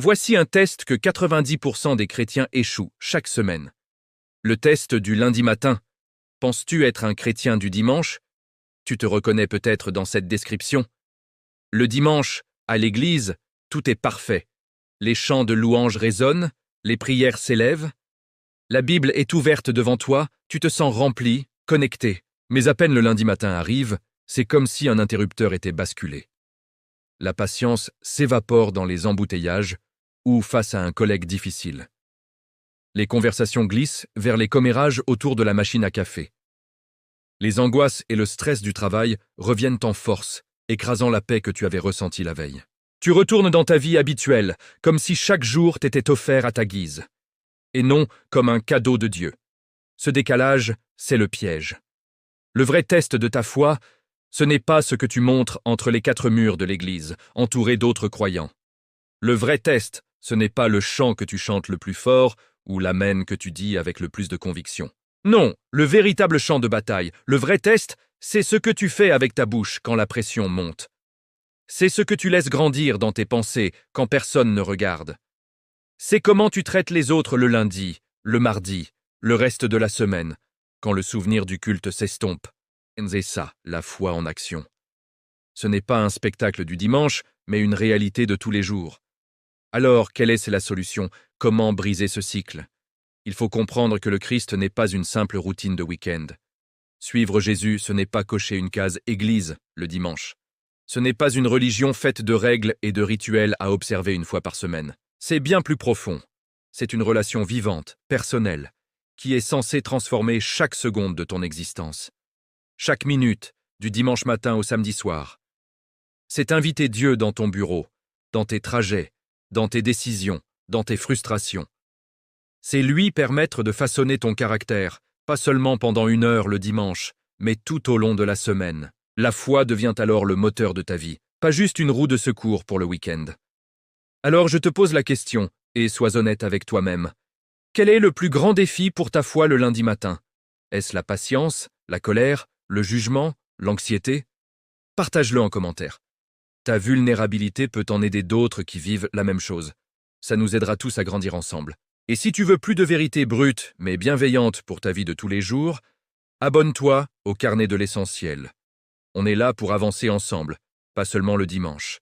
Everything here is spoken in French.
Voici un test que 90% des chrétiens échouent chaque semaine. Le test du lundi matin. Penses-tu être un chrétien du dimanche? Tu te reconnais peut-être dans cette description. Le dimanche, à l'église, tout est parfait. Les chants de louanges résonnent, les prières s'élèvent. La Bible est ouverte devant toi, tu te sens rempli, connecté. Mais à peine le lundi matin arrive, c'est comme si un interrupteur était basculé. La patience s'évapore dans les embouteillages ou face à un collègue difficile. Les conversations glissent vers les commérages autour de la machine à café. Les angoisses et le stress du travail reviennent en force, écrasant la paix que tu avais ressentie la veille. Tu retournes dans ta vie habituelle, comme si chaque jour t'était offert à ta guise, et non comme un cadeau de Dieu. Ce décalage, c'est le piège. Le vrai test de ta foi, ce n'est pas ce que tu montres entre les quatre murs de l'église, entouré d'autres croyants. Le vrai test, ce n'est pas le chant que tu chantes le plus fort ou l'amen que tu dis avec le plus de conviction. Non, le véritable champ de bataille, le vrai test, c'est ce que tu fais avec ta bouche quand la pression monte. C'est ce que tu laisses grandir dans tes pensées quand personne ne regarde. C'est comment tu traites les autres le lundi, le mardi, le reste de la semaine, quand le souvenir du culte s'estompe. C'est ça, la foi en action. Ce n'est pas un spectacle du dimanche, mais une réalité de tous les jours. Alors, quelle est la solution? Comment briser ce cycle? Il faut comprendre que le Christ n'est pas une simple routine de week-end. Suivre Jésus, ce n'est pas cocher une case église le dimanche. Ce n'est pas une religion faite de règles et de rituels à observer une fois par semaine. C'est bien plus profond. C'est une relation vivante, personnelle, qui est censée transformer chaque seconde de ton existence. Chaque minute, du dimanche matin au samedi soir. C'est inviter Dieu dans ton bureau, dans tes trajets, dans tes décisions, dans tes frustrations. C'est lui permettre de façonner ton caractère, pas seulement pendant 1 heure le dimanche, mais tout au long de la semaine. La foi devient alors le moteur de ta vie, pas juste une roue de secours pour le week-end. Alors je te pose la question, et sois honnête avec toi-même. Quel est le plus grand défi pour ta foi le lundi matin? Est-ce la patience, la colère, le jugement, l'anxiété? Partage-le en commentaire. Ta vulnérabilité peut en aider d'autres qui vivent la même chose. Ça nous aidera tous à grandir ensemble. Et si tu veux plus de vérité brute, mais bienveillante pour ta vie de tous les jours, abonne-toi au Carnet de l'Essentiel. On est là pour avancer ensemble, pas seulement le dimanche.